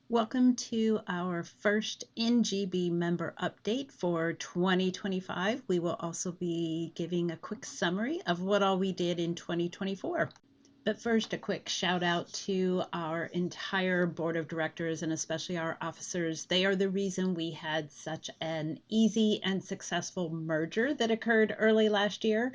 Welcome to our first NGB member update for 2025. We will also be giving a quick summary of what all we did in 2024. But first, a quick shout out to our entire board of directors and especially our officers. They are the reason we had such an easy and successful merger that occurred early last year.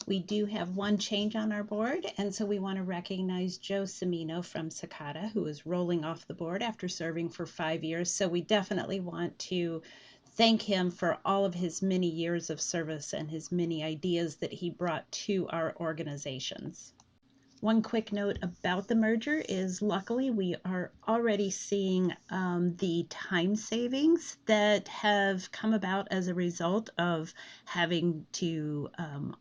We do have one change on our board, and so we want to recognize Joe Cimino from Sakata, who is rolling off the board after serving for 5 years. So we definitely want to thank him for all of his many years of service and his many ideas that he brought to our organizations. One quick note about the merger is luckily we are already seeing the time savings that have come about as a result of having to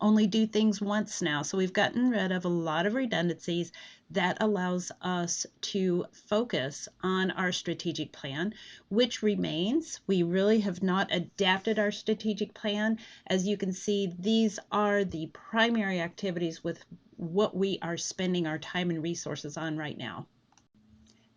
only do things once now. So we've gotten rid of a lot of redundancies that allows us to focus on our strategic plan, which remains. We really have not adapted our strategic plan. As you can see, these are the primary activities with what we are spending our time and resources on right now.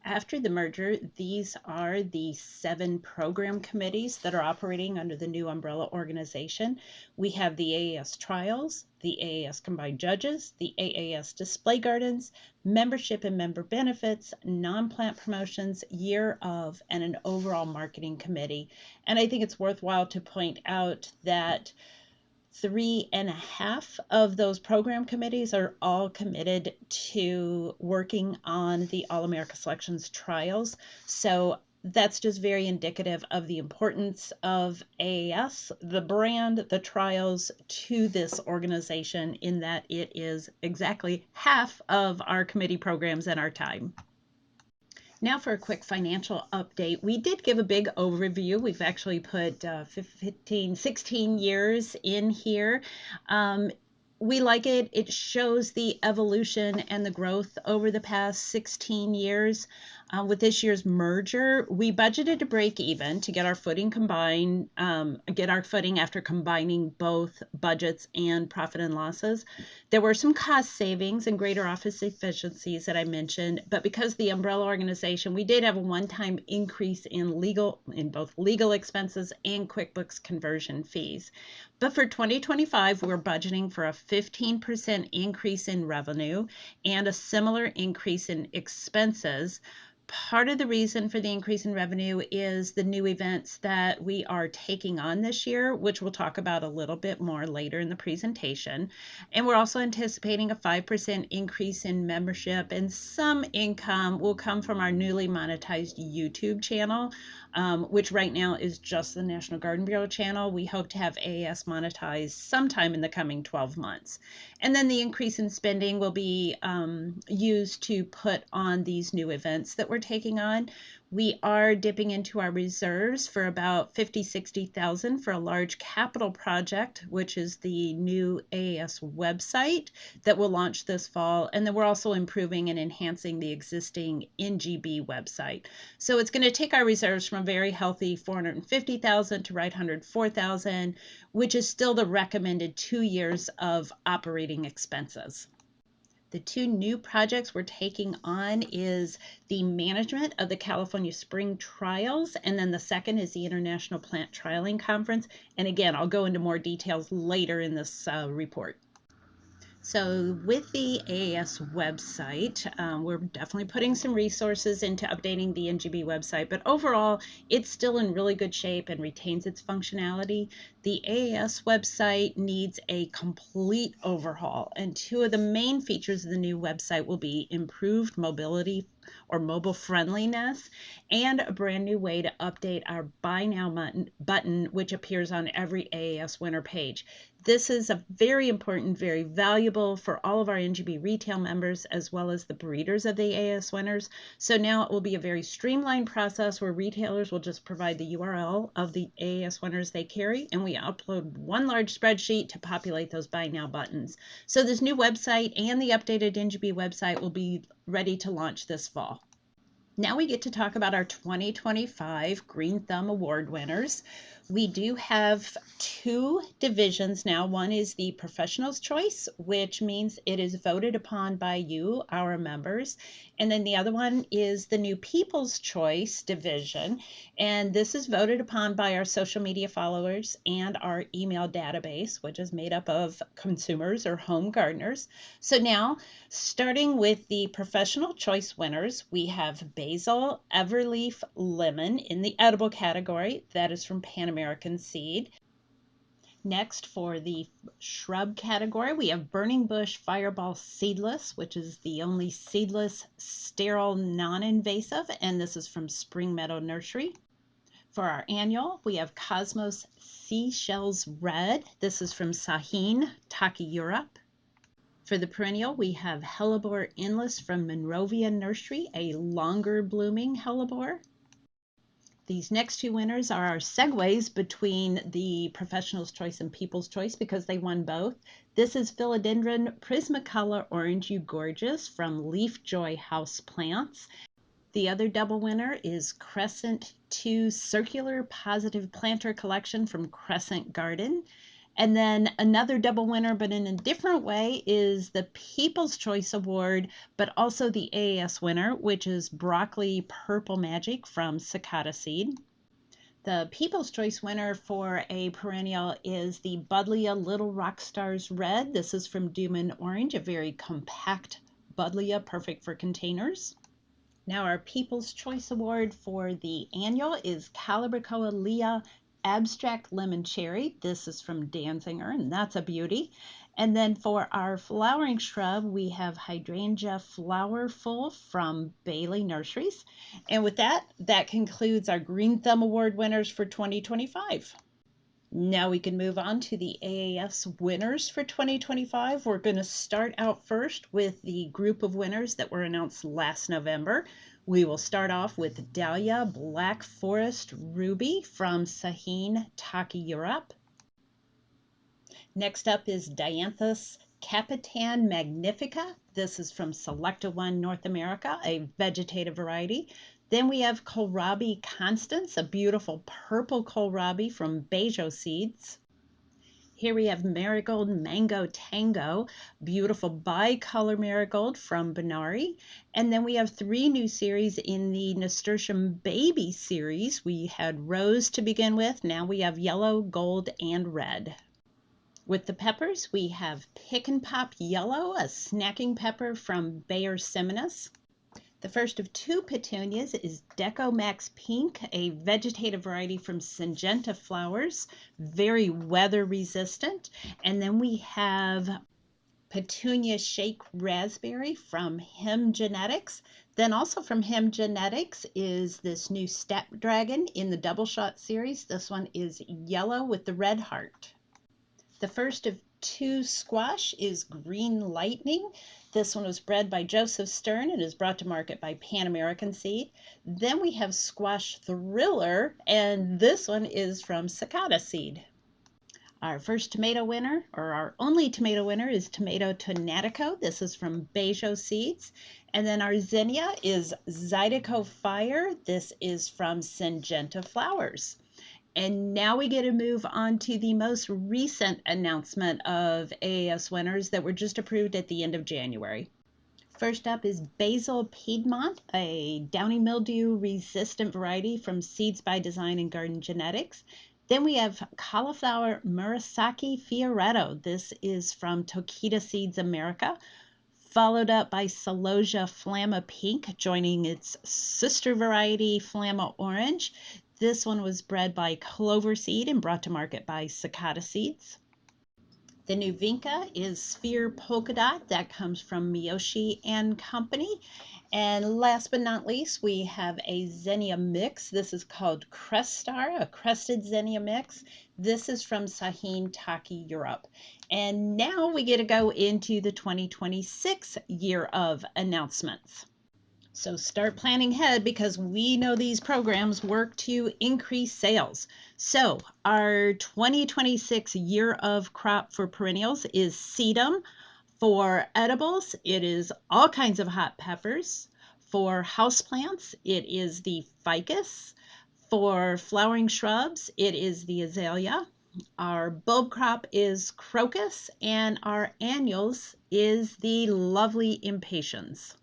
After the merger, these are the 7 program committees that are operating under the new umbrella organization. We have the AAS Trials, the AAS Combined Judges, the AAS Display Gardens, Membership and Member Benefits, Non-Plant Promotions, Year of, and an Overall Marketing Committee. And I think it's worthwhile to point out that 3.5 of those program committees are all committed to working on the All America Selections trials. So that's just very indicative of the importance of AAS, the brand, the trials to this organization, in that it is exactly half of our committee programs and our time. Now for a quick financial update. We did give a big overview. We've actually put 16 years in here. We like it. It shows the evolution and the growth over the past 16 years. With this year's merger, we budgeted to break even to get our footing combined, get our footing after combining both budgets and profit and losses. There were some cost savings and greater office efficiencies that I mentioned, but because the umbrella organization, we did have a one-time increase in both legal expenses and QuickBooks conversion fees. But for 2025, we're budgeting for a 15% increase in revenue and a similar increase in expenses. Part of the reason for the increase in revenue is the new events that we are taking on this year, which we'll talk about a little bit more later in the presentation. And we're also anticipating a 5% increase in membership, and some income will come from our newly monetized YouTube channel, which right now is just the National Garden Bureau channel. We hope to have AAS monetized sometime in the coming 12 months. And then the increase in spending will be used to put on these new events that we're taking on. We are dipping into our reserves for about 50-60,000 for a large capital project, which is the new AAS website that will launch this fall. And then we're also improving and enhancing the existing NGB website. So it's going to take our reserves from a very healthy 450,000 to right 104,000, which is still the recommended 2 years of operating expenses. The 2 new projects we're taking on is the management of the California Spring Trials, and then the second is the International Plant Trialing Conference. And again, I'll go into more details later in this report. So with the AAS website, we're definitely putting some resources into updating the NGB website, but overall, it's still in really good shape and retains its functionality. The AAS website needs a complete overhaul, and 2 of the main features of the new website will be improved mobility or mobile friendliness, and a brand new way to update our Buy Now button, which appears on every AAS winner page. This is a very important, very valuable for all of our NGB retail members as well as the breeders of the AAS winners. So now it will be a very streamlined process where retailers will just provide the URL of the AAS winners they carry, and we upload one large spreadsheet to populate those Buy Now buttons. So this new website and the updated NGB website will be ready to launch this fall. Now we get to talk about our 2025 Green Thumb Award winners. We do have two divisions now. One is the Professional's Choice, which means it is voted upon by you, our members. And then the other one is the New People's Choice division. And this is voted upon by our social media followers and our email database, which is made up of consumers or home gardeners. So now, starting with the Professional Choice winners, we have Basil Everleaf Lemon in the edible category. That is from Pan American Seed. Next, for the shrub category, we have Burning Bush Fireball Seedless, which is the only seedless, sterile, non-invasive, and this is from Spring Meadow Nursery. For our annual, we have Cosmos Seashells Red. This is from Sahin, Taki, Europe. For the perennial, we have Hellebore Endless from Monrovia Nursery, a longer blooming hellebore. These next two winners are our segues between the Professional's Choice and People's Choice because they won both. This is Philodendron Prismacolor Orange You Gorgeous from Leaf Joy House Plants. The other double winner is Crescent 2 Circular Positive Planter Collection from Crescent Garden. And then another double winner, but in a different way, is the People's Choice Award, but also the AAS winner, which is Broccoli Purple Magic from Cicada Seed. The People's Choice winner for a perennial is the Buddleia Little Rock Stars Red. This is from Dooman Orange, a very compact Buddleia, perfect for containers. Now our People's Choice Award for the annual is Calibrachoa Leah Abstract Lemon Cherry. This is from Danzinger, and that's a beauty. And then for our flowering shrub, we have Hydrangea Flowerful from Bailey Nurseries. And with that, that concludes our Green Thumb Award winners for 2025. Now we can move on to the AAS winners for 2025. We're going to start out first with the group of winners that were announced last November. We will start off with Dahlia Black Forest Ruby from Sahin, Taki, Europe. Next up is Dianthus Capitan Magnifica. This is from Selecta One North America, a vegetative variety. Then we have Kohlrabi Constance, a beautiful purple kohlrabi from Bejo Seeds. Here we have Marigold Mango Tango, beautiful bicolor marigold from Benari. And then we have three new series in the Nasturtium Baby series. We had rose to begin with. Now we have yellow, gold, and red. With the peppers, we have Pick and Pop Yellow, a snacking pepper from Bayer Seminis. The first of two petunias is Deco Max Pink, a vegetative variety from Syngenta Flowers, very weather resistant. And then we have Petunia Shake Raspberry from Hem Genetics. Then also from Hem Genetics is this new Snapdragon in the Double Shot series. This one is yellow with the red heart. The first of two squash is Green Lightning. This one was bred by Joseph Stern and is brought to market by Pan American Seed. Then we have Squash Thriller, and this one is from Cicada Seed. Our first tomato winner, or our only tomato winner, is Tomato Tonatico. This is from Bejo Seeds. And then our zinnia is Zydeco Fire. This is from Syngenta Flowers. And now we get to move on to the most recent announcement of AAS winners that were just approved at the end of January. First up is Basil Piedmont, a downy mildew resistant variety from Seeds by Design and Garden Genetics. Then we have Cauliflower Murasaki Fioretto. This is from Tokita Seeds America, followed up by Celosia Flamma Pink, joining its sister variety Flamma Orange. This one was bred by Clover Seed and brought to market by Cicada Seeds. The new Vinca is Sphere Polka Dot. That comes from Miyoshi and Company. And last but not least, we have a zinnia mix. This is called Crest Star, a crested zinnia mix. This is from Sahin, Taki, Europe. And now we get to go into the 2026 year of announcements. So start planning ahead because we know these programs work to increase sales. So our 2026 year of crop for perennials is sedum. For edibles, it is all kinds of hot peppers. For houseplants, it is the ficus. For flowering shrubs, it is the azalea. Our bulb crop is crocus, and our annuals is the lovely impatiens.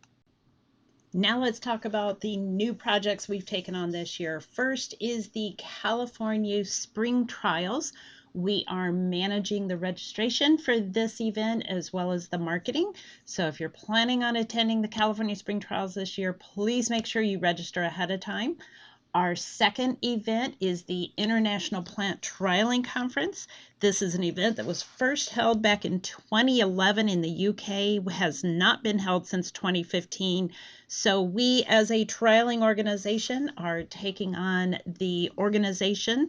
Now let's talk about the new projects we've taken on this year. First is the California Spring Trials. We are managing the registration for this event as well as the marketing. So if you're planning on attending the California Spring Trials this year, please make sure you register ahead of time. Our second event is the International Plant Trialing Conference. This is an event that was first held back in 2011 in the UK, has not been held since 2015. So we as a trialing organization are taking on the organization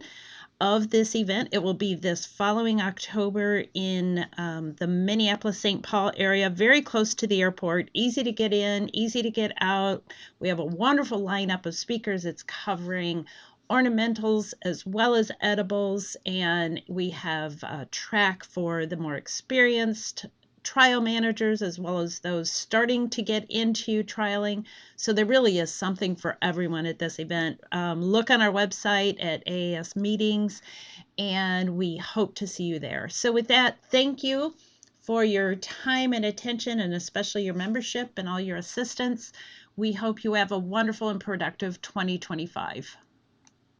of this event. It will be this following October in the Minneapolis-St. Paul area, very close to the airport, easy to get in, easy to get out. We have a wonderful lineup of speakers. It's covering ornamentals as well as edibles, and we have a track for the more experienced trial managers as well as those starting to get into trialing. So there really is something for everyone at this event. Look on our website at AAS meetings, and we hope to see you there. So with that, thank you for your time and attention, and especially your membership and all your assistance. We hope you have a wonderful and productive 2025.